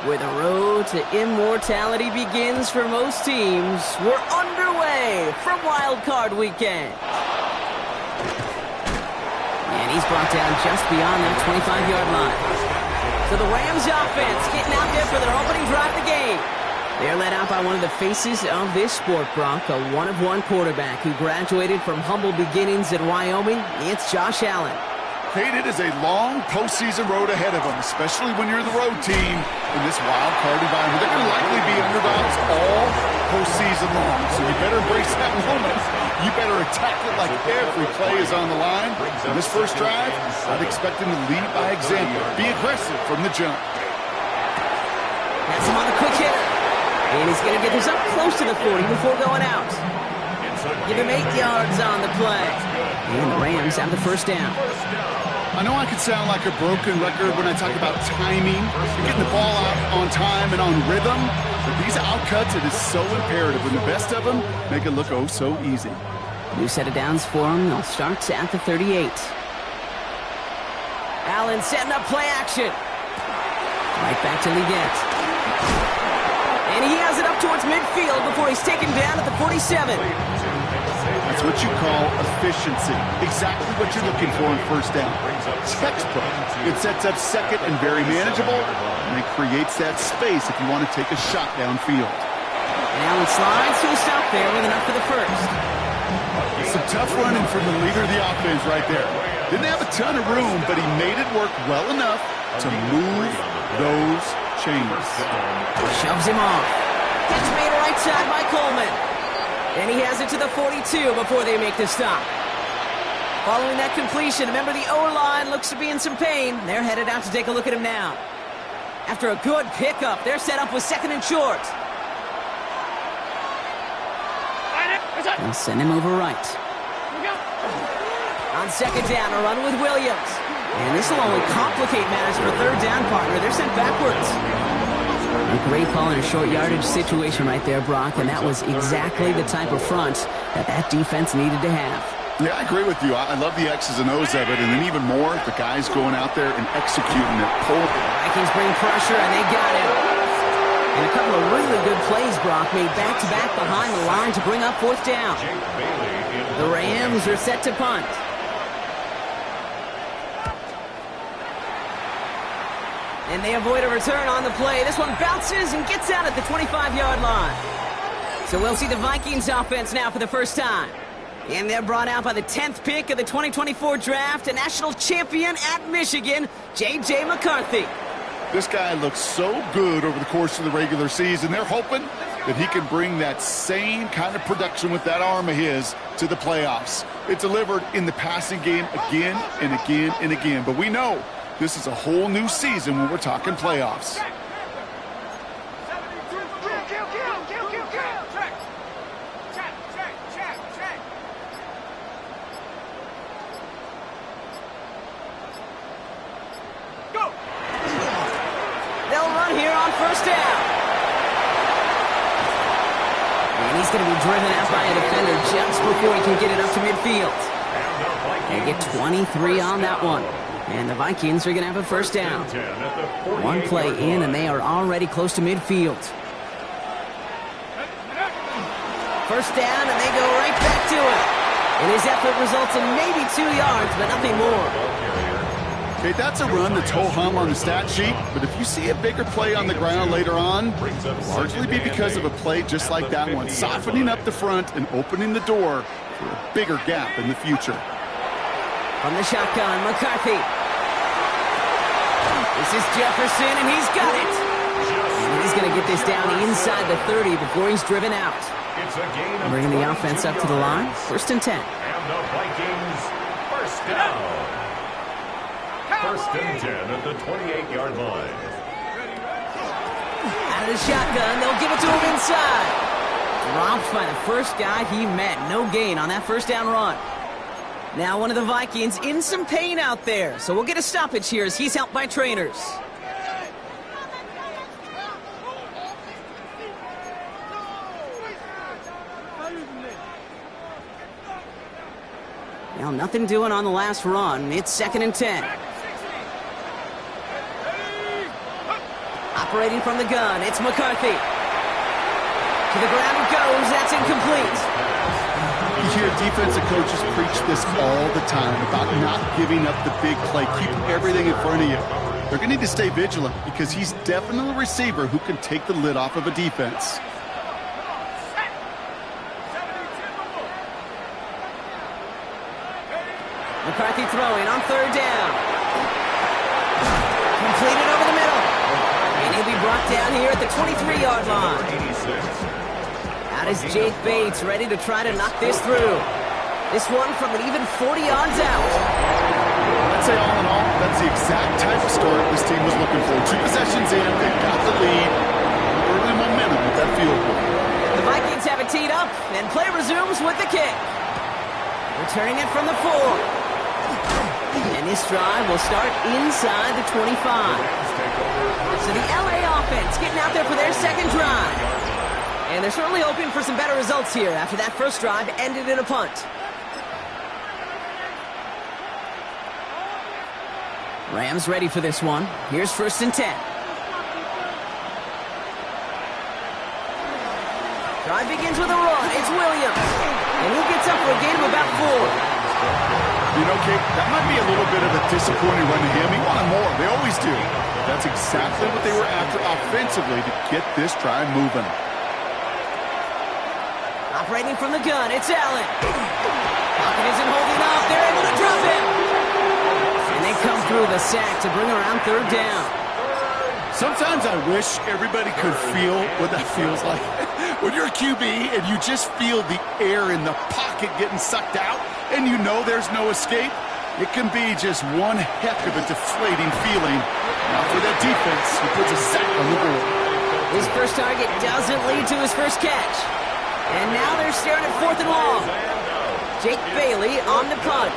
Where the road to immortality begins for most teams, we're underway from Wild Card Weekend. And he's brought down just beyond that 25-yard line. So the Rams offense getting out there for their opening drive of the game. They're led out by one of the faces of this sport, Brock, a one-of-one quarterback who graduated from humble beginnings at Wyoming. It's Josh Allen. Kate, it is a long postseason road ahead of them, especially when you're the road team in this wild card environment. They're going to likely be underdogs all postseason long, so you better embrace that moment. You better attack it like every play is on the line. In this first drive, I'd expect them to lead by example. Be aggressive from the jump. That's him on the quick hitter. And he's going to get this up close to the 40 before going out. Give him 8 yards on the play. And the Rams have the first down. I know I could sound like a broken record when I talk about timing, getting the ball out on time and on rhythm, but these outcuts, it is so imperative, and the best of them make it look oh so easy. New set of downs for him. They'll start at the 38. Allen setting up play action. Right back to Leggett. And he has it up towards midfield before he's taken down at the 47. That's what you call efficiency. Exactly what you're looking for in first down. Textbook. It sets up second and very manageable, and it creates that space if you want to take a shot downfield. And Allen slides to a stop there with enough for the first. Some tough running from the leader of the offense right there. Didn't have a ton of room, but he made it work well enough to move those chains. Shoves him off. Catch made right side by Coleman. And he has it to the 42 before they make the stop. Following that completion, remember the O-line looks to be in some pain. They're headed out to take a look at him now. After a good pickup, they're set up with second and short. They'll send him over right. On second down, a run with Williams. And this will only complicate matters for third down, partner. They're sent backwards. A great call in a short yardage situation right there, Brock, and that was exactly the type of front that defense needed to have. Yeah, I agree with you. I love the X's and O's of it, and then even more, the guys going out there and executing it. The Vikings bring pressure, and they got him. And a couple of really good plays, Brock, made back-to-back behind the line to bring up fourth down. The Rams are set to punt. And they avoid a return on the play. This one bounces and gets out at the 25-yard line. So we'll see the Vikings offense now for the first time. And they're brought out by the 10th pick of the 2024 draft, a national champion at Michigan, J.J. McCarthy. This guy looks so good over the course of the regular season. They're hoping that he can bring that same kind of production with that arm of his to the playoffs. It delivered in the passing game again and again and again. But we know this is a whole new season when we're talking playoffs. They'll run here on first down. And he's going to be driven out by a defender just before he can get it up to midfield. They get 23 on that one. And the Vikings are going to have a first down. One play in, and they are already close to midfield. First down, and they go right back to it. And his effort results in maybe 2 yards, but nothing more. Okay, that's a run that's ho-hum on the stat sheet, but if you see a bigger play on the ground later on, it'll largely be because of a play just like that one, softening up the front and opening the door for a bigger gap in the future. From the shotgun, McCarthy. This is Jefferson, and he's got it. And he's going to get this down inside the 30 before he's driven out. Bringing the offense up to the line, first and 10. And the Vikings, first down. First and 10 at the 28-yard line. Out of the shotgun, they'll give it to him inside. Dropped by the first guy he met. No gain on that first down run. Now one of the Vikings in some pain out there. So we'll get a stoppage here as he's helped by trainers. Well, nothing doing on the last run. It's second and 10. Operating from the gun, it's McCarthy. To the ground it goes. That's incomplete. You hear defensive coaches preach this all the time about not giving up the big play. Keep everything in front of you. They're going to need to stay vigilant because he's definitely a receiver who can take the lid off of a defense. McCarthy throwing on third down. Completed over the middle. And he'll be brought down here at the 23-yard line. Out is Jake Bates, ready to try to knock this through. This one from an even 40 yards out. I'd say all in all, that's the exact type of start this team was looking for. 2 possessions in, they've got the lead. Early momentum with that field goal. The Vikings have it teed up, and play resumes with the kick. Returning it from the 4. And this drive will start inside the 25. So the LA offense getting out there for their second drive. And they're certainly hoping for some better results here after that first drive ended in a punt. Rams ready for this one. Here's 1st and 10. Drive begins with a run. It's Williams. And he gets up for a gain of about 4. You know, Kate, that might be a little bit of a disappointing run to him. He wanted more. They always do. That's exactly what they were after offensively to get this drive moving. Operating from the gun, it's Allen. Pocket isn't holding up. They're able to drop him. And they come through the sack to bring around third down. Sometimes I wish everybody could feel what that feels like. When you're a QB and you just feel the air in the pocket getting sucked out and you know there's no escape, it can be just one heck of a deflating feeling. Now for that defense, he puts a sack on the board. His first target doesn't lead to his first catch. And now they're staring at 4th and long. Jake Bailey on the punt.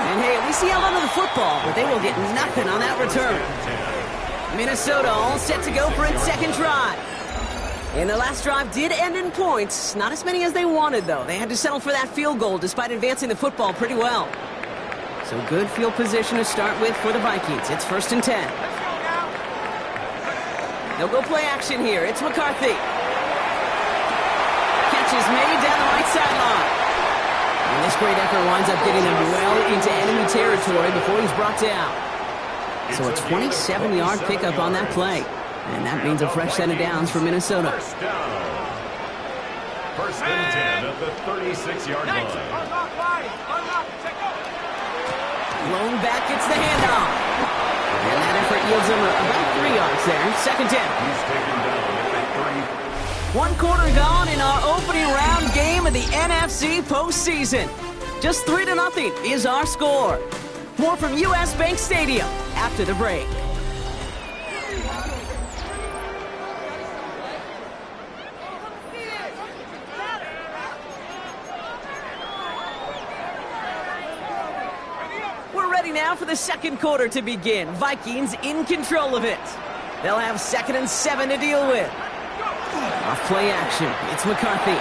And hey, at least he held onto the football, but they will get nothing on that return. Minnesota all set to go for its second drive. And the last drive did end in points. Not as many as they wanted, though. They had to settle for that field goal despite advancing the football pretty well. So good field position to start with for the Vikings. It's 1st and 10. They'll go play action here. It's McCarthy. Catch is made down the right sideline. And this great effort winds up getting them well into enemy territory before he's brought down. So a 27-yard pickup on that play. And that means a fresh set of downs for Minnesota. First and 10 at the 36-yard line. Blown back, gets the handoff. And that effort yields him about 3 yards there. 2nd down. He's taken down at the 30. 1 quarter gone in our opening round game of the NFC postseason. Just 3-0 is our score. More from U.S. Bank Stadium after the break. Now for the second quarter to begin. Vikings in control of it. They'll have 2nd and 7 to deal with. Off play action. It's McCarthy.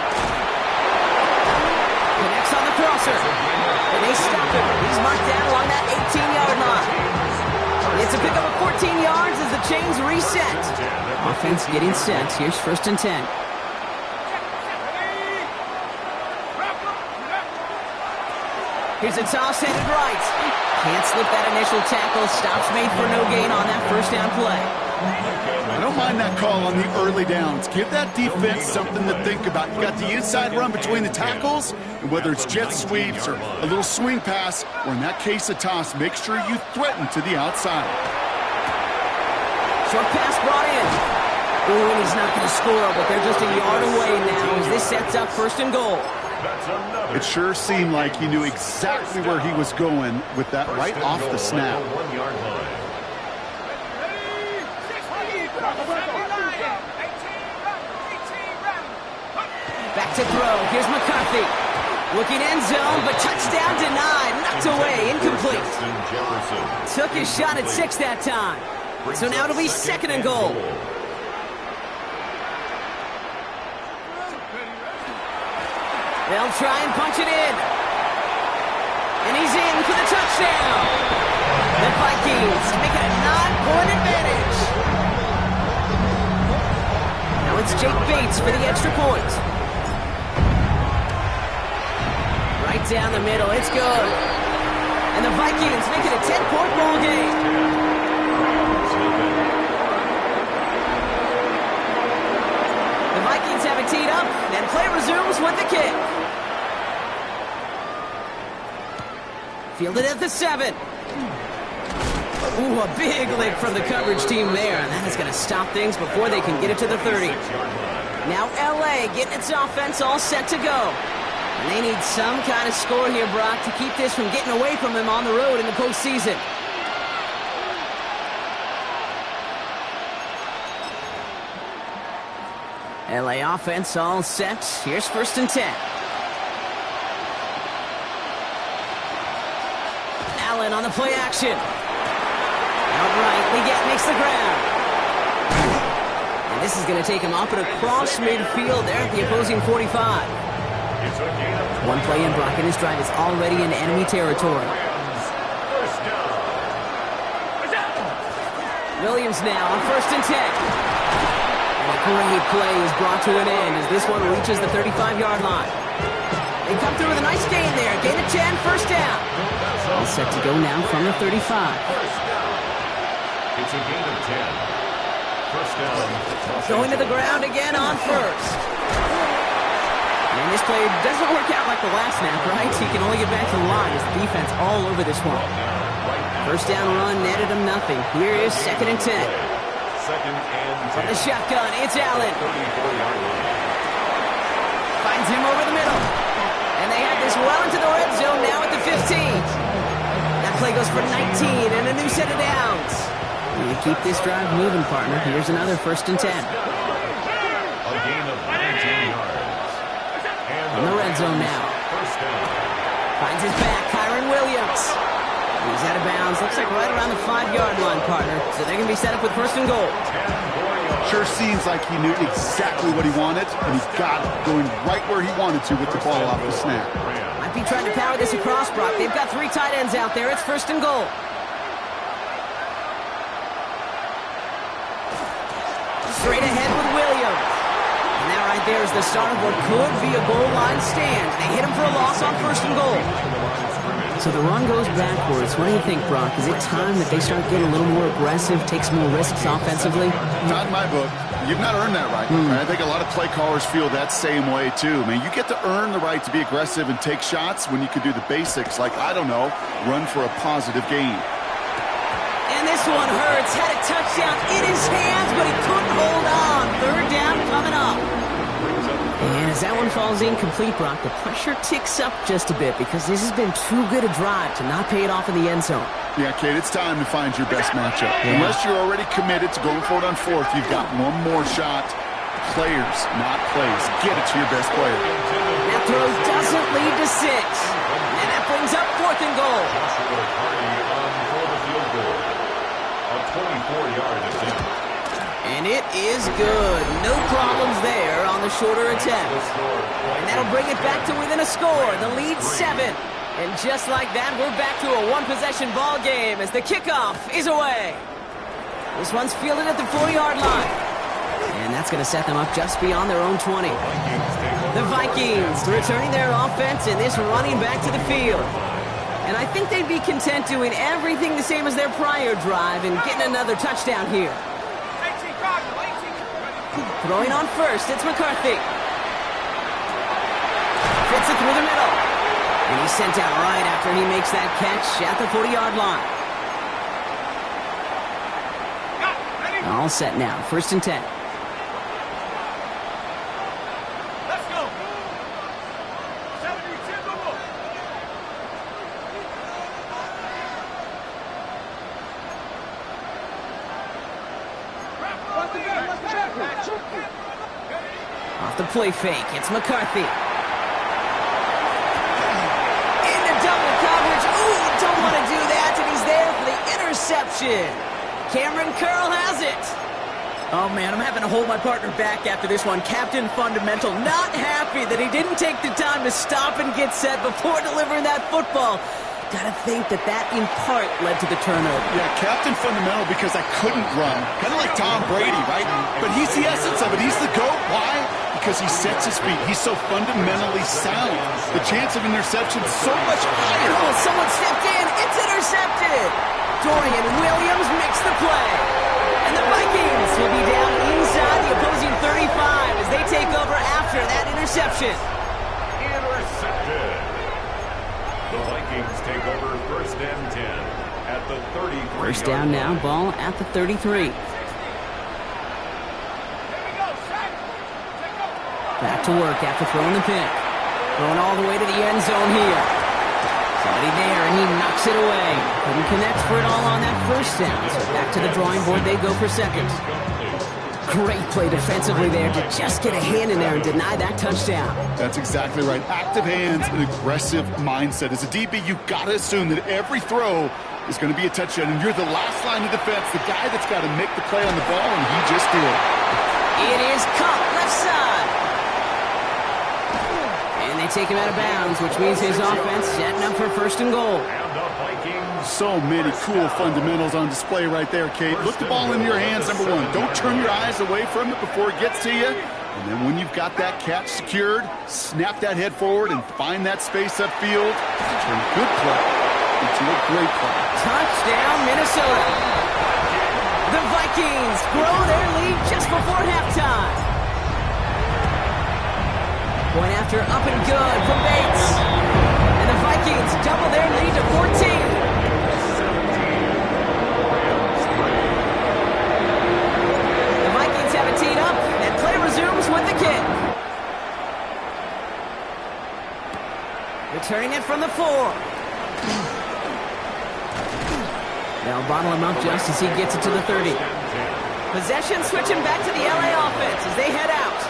Connects on the crosser. And they stop him. He's marked down along that 18-yard line. It's a pickup of 14 yards as the chains reset. Offense getting set. Here's 1st and 10. Here's a toss headed right. Can't slip that initial tackle. Stops made for no gain on that first down play. I don't mind that call on the early downs. Give that defense something to think about. You got the inside run between the tackles, and whether it's jet sweeps or a little swing pass, or in that case a toss, make sure you threaten to the outside. Short pass brought in. Ooh, and he's not going to score, but they're just a yard away now as this sets up 1st and goal. It sure seemed like he knew exactly where he was going with that right off the snap. Back to throw. Here's McCarthy. Looking end zone, but touchdown denied. Knocked away. Incomplete. Took his shot at 6 that time. So now it'll be 2nd and goal. They'll try and punch it in. And he's in for the touchdown. The Vikings make it a 9-point advantage. Now it's Jake Bates for the extra point. Right down the middle. It's good. And the Vikings make it a 10-point ball game. The Vikings have it teed up, and play resumes with the kick. Fielded at the 7. Ooh, a big lick from the coverage team there, and that is going to stop things before they can get it to the 30. Now LA getting its offense all set to go. And they need some kind of score here, Brock, to keep this from getting away from them on the road in the postseason. LA offense all set. Here's 1st and 10. Allen on the play action. Outright, Leggett makes the grab. And this is going to take him up and across midfield there at the opposing 45. One play in, Brock, and his drive is already in enemy territory. Williams now on 1st and 10. And a great play is brought to an end as this one reaches the 35-yard line. They come through with a nice gain there. Gain of 10, 1st down. All set to go now from the 35. It's a gain of 10. 1st down. Going to the ground again on 1st. And this play doesn't work out like the last snap, right? He can only get back to the line as the defense all over this one. 1st down run netted him nothing. Here is 2nd and 10. 2nd and 10. From the shotgun, it's Allen. Finds him over the middle. And they have this well into the red zone now at the 15. That play goes for 19 and a new set of downs. You keep this drive moving, partner. Here's another 1st and 10. A gain of 19 yards. In the red zone now. 1st down. Finds his back, Kyron Williams. He's out of bounds. Looks like right around the 5-yard line, partner. So they're going to be set up with 1st and goal. Sure seems like he knew exactly what he wanted, and he got it, going right where he wanted to with the ball off the snap. Might be trying to power this across, Brock. They've got 3 tight ends out there. It's 1st and goal. Straight ahead with Williams. And that right there is the start of what could be a goal line stand. They hit him for a loss on 1st and goal. So the run goes backwards. What do you think, Brock? Is it time that they start getting a little more aggressive, take some more risks offensively? Not in my book. You've not earned that right. I think a lot of play callers feel that same way, too. I mean, you get to earn the right to be aggressive and take shots when you could do the basics, like, I don't know, run for a positive gain. And this one hurts. Had a touchdown in his hands, but he couldn't hold on. 3rd down coming up. And as that one falls incomplete, Brock, the pressure ticks up just a bit because this has been too good a drive to not pay it off in the end zone. Yeah, Kate, it's time to find your best matchup. Yeah. Unless you're already committed to going for it on 4th, you've got one more shot. Players, not plays. Get it to your best player. That throw doesn't lead to 6. And that brings up 4th and goal. A 24-yard attempt. And it is good. No problems there on the shorter attempt. And that'll bring it back to within a score. The lead 7. And just like that, we're back to a one-possession ball game as the kickoff is away. This one's fielded at the 40-yard line. And that's going to set them up just beyond their own 20. The Vikings returning their offense in this running back to the field. And I think they'd be content doing everything the same as their prior drive and getting another touchdown here. Throwing on 1st, it's McCarthy. Fits it through the middle. And he's sent out right after he makes that catch at the 40-yard line. All set now, 1st and 10. Let's go. Off the play fake, it's McCarthy. Into double coverage. Ooh, don't want to do that, and he's there for the interception. Cameron Curl has it. Oh, man, I'm having to hold my partner back after this one. Captain Fundamental not happy that he didn't take the time to stop and get set before delivering that football. got to think that in part led to the turnover. Yeah, captain fundamental because I couldn't run. Kind of like Tom Brady, right? But he's the essence of it. He's the GOAT. Why? Because he sets his feet. He's so fundamentally sound. The chance of interception is so much higher. Oh, someone stepped in. It's intercepted. Dorian Williams makes the play. And the Vikings will be down inside the opposing 35 as they take over after that interception. Intercepted. The Vikings take over 1st and 10 at the 33. First down now, ball at the 33. Back to work after throwing the pick. Going all the way to the end zone here. Somebody there, and he knocks it away. Couldn't connect for it all on that first down. So back to the drawing board they go for second. Great play defensively there to just get a hand in there and deny that touchdown. That's exactly right. Active hands and aggressive mindset. As a DB, you've got to assume that every throw is going to be a touchdown, and you're the last line of defense, the guy that's got to make the play on the ball, and he just did. It is caught left side. And they take him out of bounds, which means his offense setting up for 1st and goal. So many cool fundamentals on display right there, Kate. Look the ball into your hands, number one. Don't turn your eyes away from it before it gets to you. And then when you've got that catch secured, snap that head forward and find that space upfield. Turn a good play into a great play. Touchdown, Minnesota. The Vikings grow their lead just before halftime. Point after up and good from Bates. And the Vikings double their lead to 14. Teed up, and play resumes with the kick. Returning it from the 4. They'll bottle him up just as he gets it to the 30. Possession switching back to the LA offense as they head out.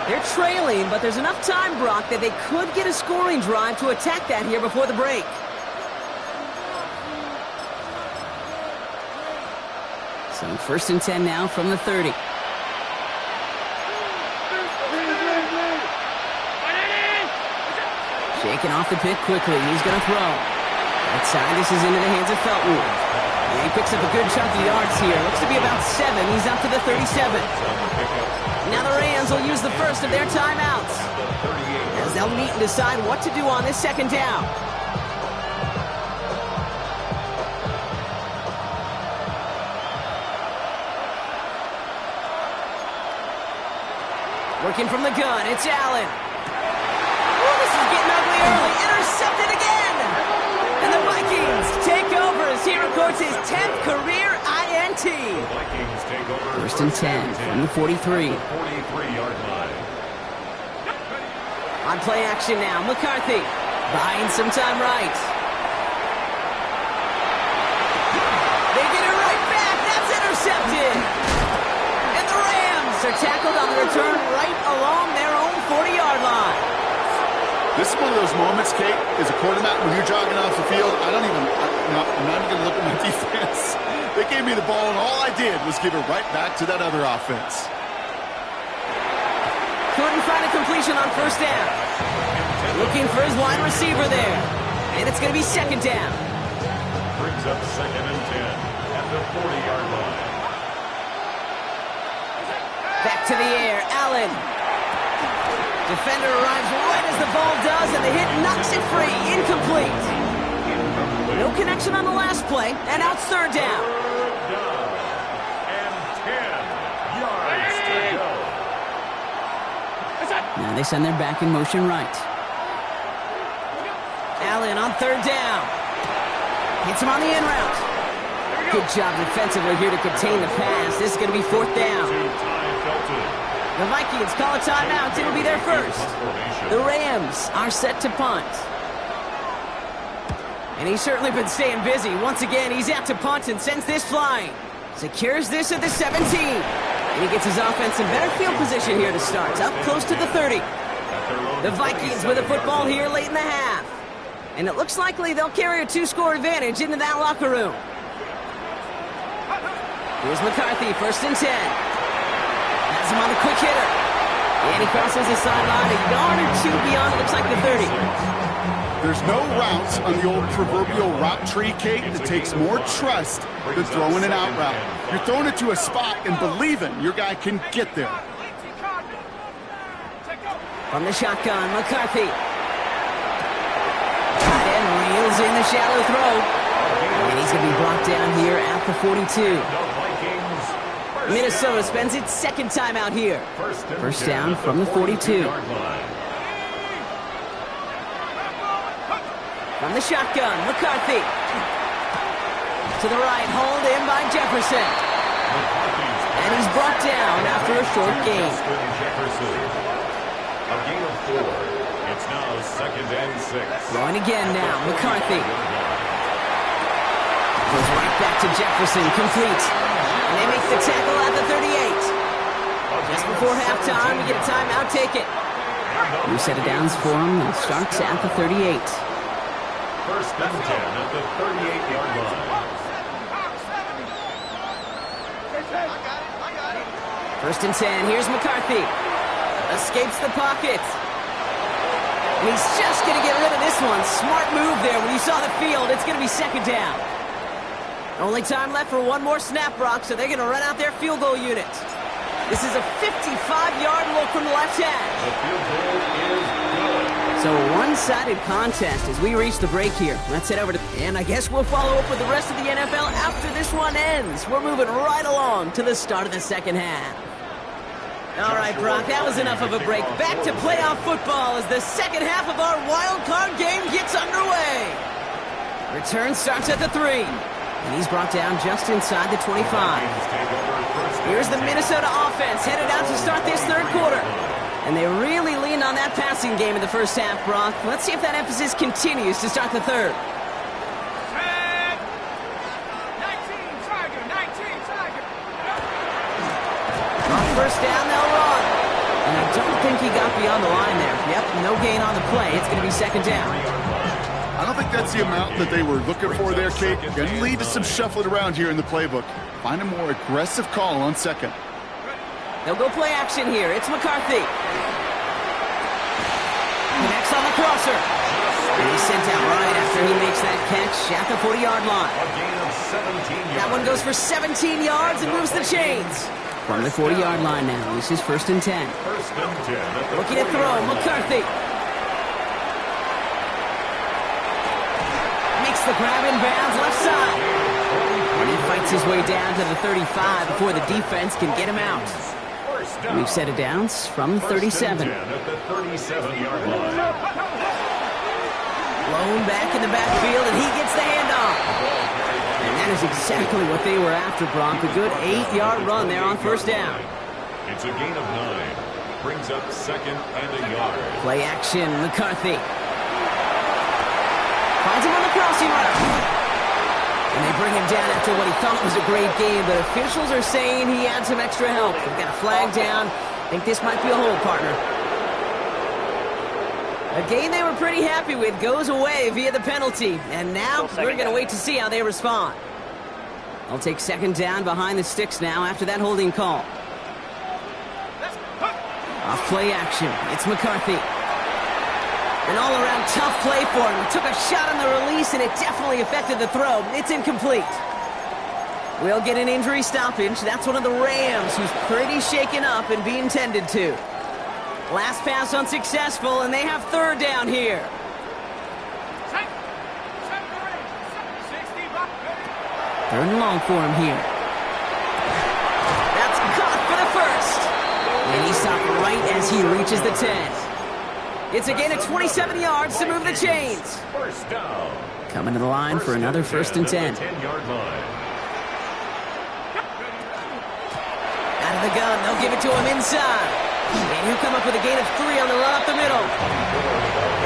They're trailing, but there's enough time, Brock, that they could get a scoring drive to attack that here before the break. So 1st and 10 now from the 30. Shaking off the pick quickly. He's going to throw. Right side, this is into the hands of Felton. And he picks up a good chunk of yards here. Looks to be about 7. He's up to the 37. Now the Rams will use the first of their timeouts as they'll meet and decide what to do on this 2nd down. Working from the gun, it's Allen. This is getting ugly early. Intercepted again. And the Vikings take over as he records his 10th career INT. The Vikings take over 1st and 10 from the 43. 43-yard line. On play action now, McCarthy buying some time right. They get it right back. That's intercepted. And the Rams are tackled on the return right along their own 40-yard line. This is one of those moments, Kate, as a quarterback, when you're jogging off the field, I'm not even going to look at my defense. They gave me the ball, and all I did was give it right back to that other offense. Couldn't find a completion on 1st down. Looking for his wide receiver there. And it's going to be 2nd down. Brings up 2nd and 10 at the 40-yard line. Back to the air, Allen. Defender arrives right as the ball does, and the hit knocks it free. Incomplete. No connection on the last play, and now it's 3rd down. And 10 yards to go. Now they send their back in motion right. Allen on 3rd down. Hits him on the in route. Good job defensively here to contain the pass. This is going to be 4th down. The Vikings call a timeout. It'll be their first. The Rams are set to punt. And he's certainly been staying busy. Once again, he's out to punt and sends this flying. Secures this at the 17. And he gets his offense in better field position here to start. Up close to the 30. The Vikings with a football here late in the half. And it looks likely they'll carry a 2-score advantage into that locker room. Here's McCarthy, 1st and 10. Has him on a quick hitter. And he crosses the sideline a yard or 2 beyond, it looks like the 30. There's no routes on the old proverbial route tree, Kate, that takes more trust than throwing an out route. You're throwing it to a spot and believing your guy can get there. From the shotgun, McCarthy. Tight end reels in the shallow throw. And he's going to be brought down here at the 42. Minnesota spends its second time out here. First down from the 42. From the shotgun, McCarthy. To the right, hauled in by Jefferson. And he's brought down after a short gain. A gain of 4. It's now 2nd and 6. Throwing again now, McCarthy. Goes right back to Jefferson, complete. And they make the tackle at the 38. Just before halftime, we get a timeout, take it. New set of downs for him, and starts at the 38. First and 10 at the 38-yard line. First and 10, here's McCarthy. Escapes the pocket. And he's just going to get rid of this one. Smart move there when he saw the field. It's going to be second down. Only time left for one more snap, Brock, so they're going to run out their field goal unit. This is a 55-yard look from the left hand. The field goal is good. So a one-sided contest as we reach the break here. Let's head over to... And I guess we'll follow up with the rest of the NFL after this one ends. We're moving right along to the start of the second half. All right, Brock, that was enough of a break. Back to playoff football as the second half of our wild card game gets underway. Return starts at the 3. And he's brought down just inside the 25. Here's the Minnesota offense headed out to start this third quarter. And they really leaned on that passing game in the first half, Brock. Let's see if that emphasis continues to start the third. 19, Tiger, 19, Tiger. On first down, they'll run. And I don't think he got beyond the line there. Yep, no gain on the play. It's going to be second down. I don't think that's the amount that they were looking for there, Kate. Going to lead to some shuffling around here in the playbook. Find a more aggressive call on second. They'll go play action here. It's McCarthy. Connects on the crosser. And he's sent out right after he makes that catch at the 40-yard line. A gain of 17 yards. That one goes for 17 yards and moves the chains. From the 40-yard line now, this is first and 10. First and 10. Looking to throw, McCarthy. Makes the grab in bounds left side. And he fights his way down to the 35 before the defense can get him out. We've set it downs from 37. At the 37-yard line. Blown back in the backfield, and he gets the handoff. And that is exactly what they were after, Brock. A good 8-yard run there on first down. It's a gain of 9. Brings up 2nd and a yard. Play action, McCarthy. Finds him on the crossing route. And they bring him down after what he thought was a great game, but officials are saying he had some extra help. They've got a flag down. I think this might be a hold, partner. A game they were pretty happy with goes away via the penalty. And now we're going to wait to see how they respond. They'll take second down behind the sticks now after that holding call. Off play action. It's McCarthy. An all-around tough play for him. He took a shot on the release, and it definitely affected the throw. It's incomplete. We'll get an injury stoppage. That's one of the Rams who's pretty shaken up and being tended to. Last pass unsuccessful, and they have third down here. Third and long for him here. That's caught for the first. And he stopped right as he reaches the 10. It's a gain of 27 yards to move the chains. First down. Coming to the line for another first and 10. 10-yard line. Out of the gun, they'll give it to him inside. And he'll come up with a gain of 3 on the run up the middle.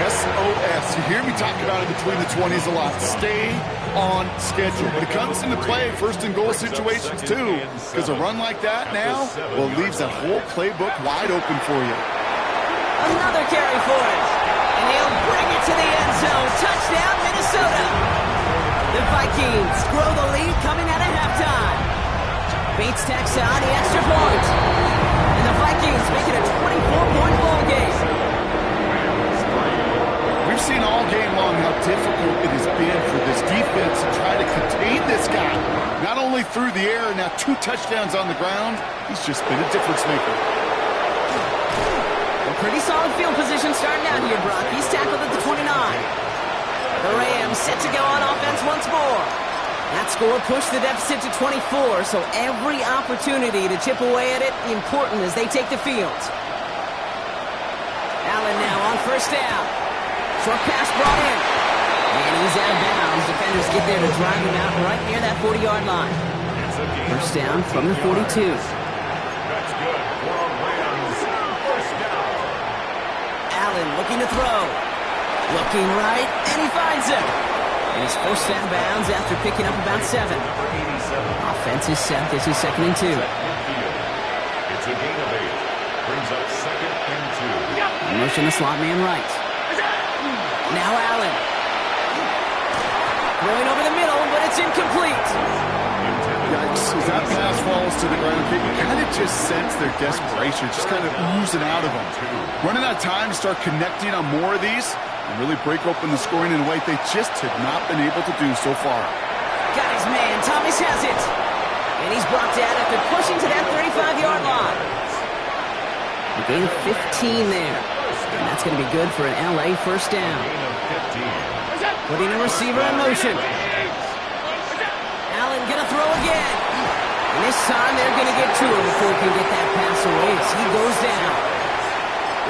SOS. You hear me talk about it between the 20s a lot. Stay on schedule. But it comes into play first and goal situations too. Because a run like that now, well, leaves that whole playbook wide open for you. Another carry for it. And he'll bring it to the end zone. Touchdown, Minnesota. The Vikings grow the lead coming out of halftime. Bates tacks on the extra point. And the Vikings make it a 24-point ball game. We we've seen all game long how difficult it has been for this defense to try to contain this guy. Not only through the air, now 2 touchdowns on the ground. He's just been a difference maker. A pretty solid field position starting out here, Brock. He's tackled at the 29. The Rams set to go on offense once more. That score pushed the deficit to 24, so every opportunity to chip away at it important as they take the field. Allen now on first down. Short pass brought in. And he's out of bounds. Defenders get there to drive him out right near that 40-yard line. First down from the 42. That's good for a Rams first down. Allen looking to throw. Looking right, and he finds him. And he's forced out of bounds after picking up about 7. Offense is set. This is 2nd and 2. It's a gain of 8. Brings up 2nd and 2. Motion the slot man right. Now Allen. Throwing over the middle, but it's incomplete. Yikes. As that pass falls to the ground, you kind of just sense their desperation, just kind of oozing out of them. Running out of time to start connecting on more of these and really break open the scoring in a way they just have not been able to do so far. Got his man. Thomas has it. And he's brought down after pushing to that 35-yard line. A gain of 15 there. And that's going to be good for an LA first down. Putting a receiver in motion. Allen going to throw again. And this time they're going to get to him before he can get that pass away as he goes down.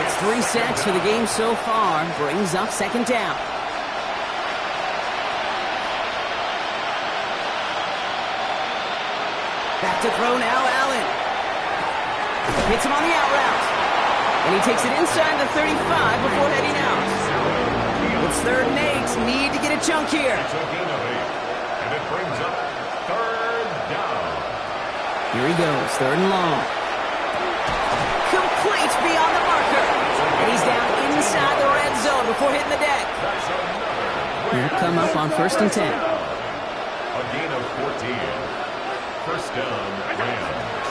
It's 3 sacks for the game so far. Brings up 2nd down. Back to throw now, Allen. Hits him on the out route. And he takes it inside the 35 before heading out. It's 3rd and 8. Need to get a chunk here. It's a gain of 8. And it brings up 3rd down. Here he goes. 3rd and long. Complete beyond the marker. And he's down inside the red zone before hitting the deck. He'll come up on 1st and 10. A gain of 14. First down, Rams.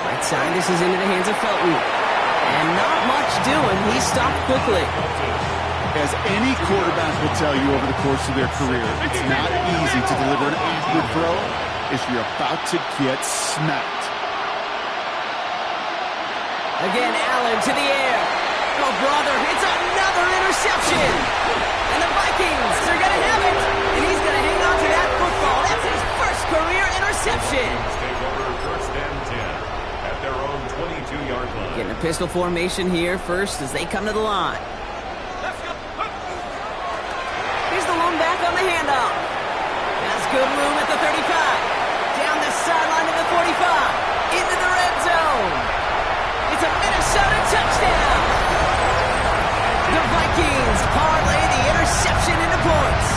Right side, this is into the hands of Felton. And not much doing. He stopped quickly. As any quarterback will tell you over the course of their career, it's not easy to deliver an accurate throw if you're about to get smacked. Again, Allen to the air. Oh, brother, it's another interception. And the Vikings are going to have it. And he's going to hang on to that football. That's his first career interception. Take over 1st and 10 at their own 22-yard line. Getting a pistol formation here first as they come to the line. Here's the lone back on the handoff. Has good room at the 35. Down the sideline to the 45. Into the red zone. It's a Minnesota touchdown. The Vikings parlay the interception into points.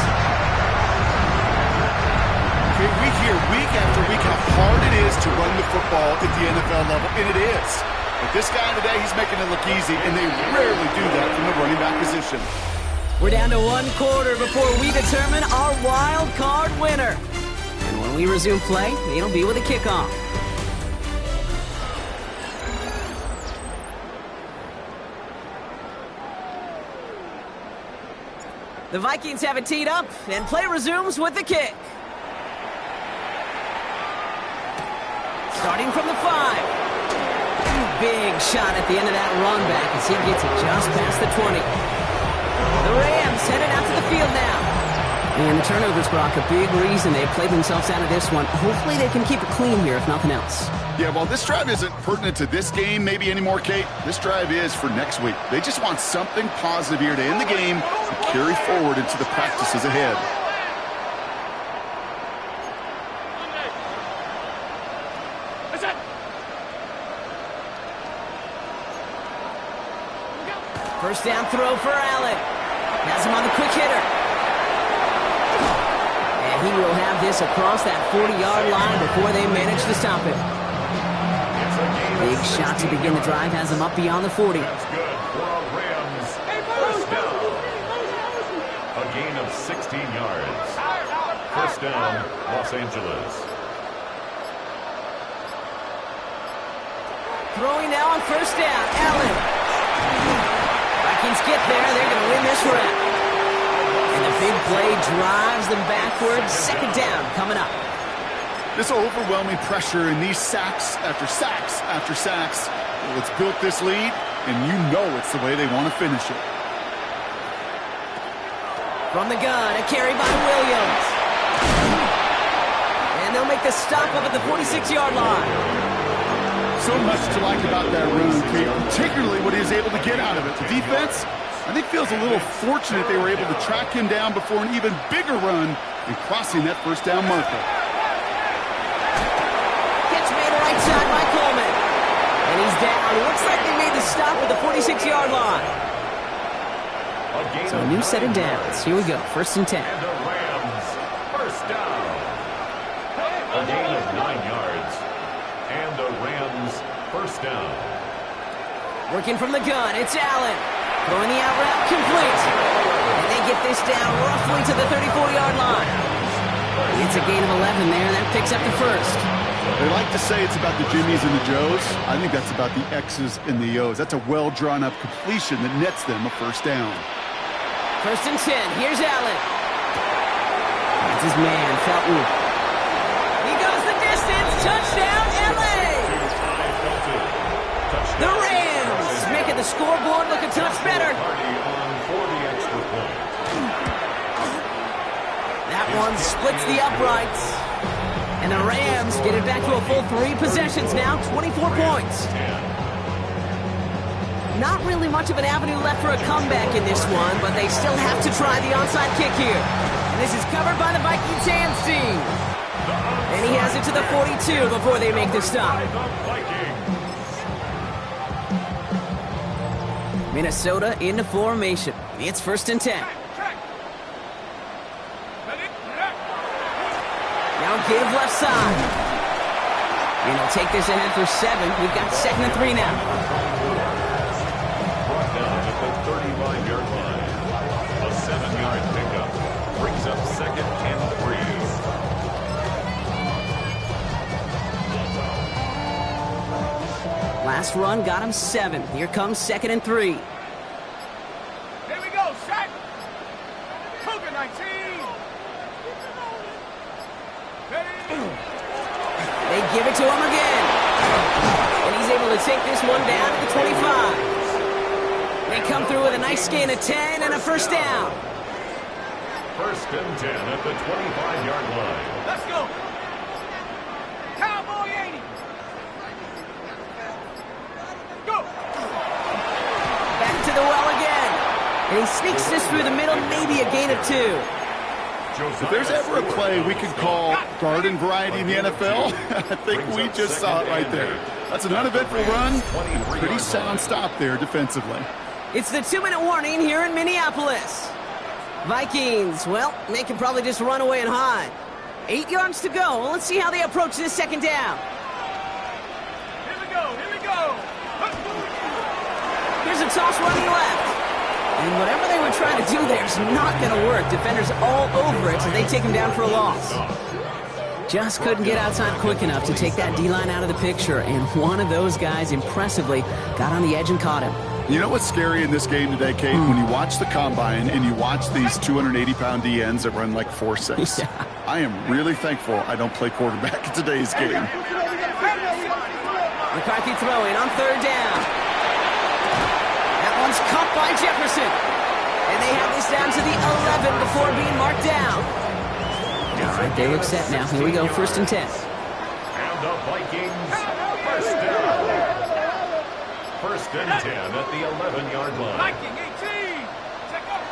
Okay, we hear week after week how hard it is to run the football at the NFL level, and it is. But this guy today, he's making it look easy, and they rarely do that from the running back position. We're down to 1 quarter before we determine our wild card winner. And when we resume play, it'll be with a kickoff. The Vikings have it teed up, and play resumes with the kick. Starting from the 5. Big shot at the end of that run back as he gets it just past the 20. The Rams headed out to the field now. And the turnovers, Brock, a big reason they played themselves out of this one. Hopefully they can keep it clean here, if nothing else. Yeah, well, this drive isn't pertinent to this game maybe anymore, Kate. This drive is for next week. They just want something positive here to end the game and carry forward into the practices ahead. First down throw for Allen. Has him on the quick hitter. And he will have this across that 40-yard line before they manage to stop him. Big shot to begin the drive has him up beyond the 40. That's good for a Rams first down. A gain of 16 yards. First down, Los Angeles. Throwing now on first down. Allen. Vikings Rams get there, they're going to win this rep. And the big play drives them backwards. Second down coming up. This overwhelming pressure and these sacks after sacks after sacks, well, it's built this lead, and you know it's the way they want to finish it. From the gun, a carry by Williams. And they'll make the stop up at the 46-yard line. So much to like about that run, Kate, particularly what he was able to get out of it. The defense, I think, feels a little fortunate they were able to track him down before an even bigger run and crossing that first down marker. Catch made right side by Coleman. And he's down. Looks like they made the stop at the 46-yard line. So a new set of downs. Here we go. 1st and 10. And the Rams, first down. A gain of 9 yards. And the Rams, first down. Working from the gun, it's Allen. Throwing the out route complete. And they get this down roughly to the 34-yard line. It's a gain of 11 there, and that picks up the first. They like to say it's about the Jimmies and the Joes. I think that's about the X's and the O's. That's a well-drawn-up completion that nets them a first down. 1st and 10. Here's Allen. That's his man, Felton. He goes the distance. Touchdown, LA! The Rams making the scoreboard look a touch better. That one splits the uprights. And the Rams get it back to a full 3 possessions now, 24 points. Not really much of an avenue left for a comeback in this one, but they still have to try the onside kick here. And this is covered by the Vikings hands team. And he has it to the 42 before they make the stop. Minnesota into formation. It's 1st and 10. Now give left side. And he'll take this ahead for 7. We've got 2nd and 3 now. Brought down at the 35-yard line. A 7-yard pickup brings up 2nd and 3. Last run got him 7. Here comes 2nd and 3. Here we go, set. Cougar 19. They give it to him again. And he's able to take this one down to the 25. They come through with a nice gain of 10 and a first down. 1st and 10 at the 25-yard line. Let's go. Cowboy 80. Go. Back to the well again. And he sneaks this through the middle, maybe a gain of 2. If there's ever a play we could call garden variety in the NFL, I think we just saw it right there. That's an uneventful run. Pretty sound stop there defensively. It's the 2-minute warning here in Minneapolis. Vikings, well, they can probably just run away and hide. 8 yards to go. Well, let's see how they approach this 2nd down. Here we go. Here we go. Here's a toss running left. And whatever they were trying to do there is not going to work. Defenders all over it, so they take him down for a loss. Just couldn't get outside quick enough to take that D-line out of the picture, and one of those guys impressively got on the edge and caught him. You know what's scary in this game today, Kate? When you watch the combine and you watch these 280-pound DNs that run like 4.6. Yeah. I am really thankful I don't play quarterback in today's game. McCarthy throwing on 3rd down. That one's caught by Jefferson. And they have this down to the 11 before being marked down. All right, they look set now. Here we go, 1st and 10. And the Vikings, first down. 1st and 10 at the 11-yard line. Viking 18. Check up.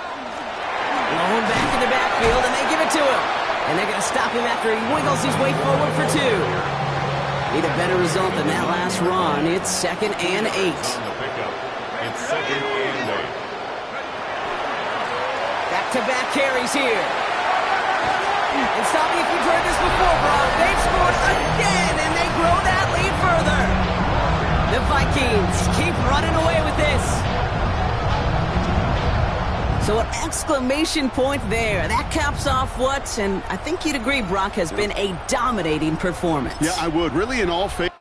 Blown back in the backfield, and they give it to him. And they're going to stop him after he wiggles his way forward for 2. Need a better result than that last run. It's 2nd and 8. It's 2nd and 8. Back-to-back carries here. And stop me if you've heard this before, Brock. They've scored again, and they grow that lead further. The Vikings keep running away with this. So an exclamation point there. That caps off what, and I think you'd agree, Brock, has been a dominating performance. Yeah, I would. Really in all favor.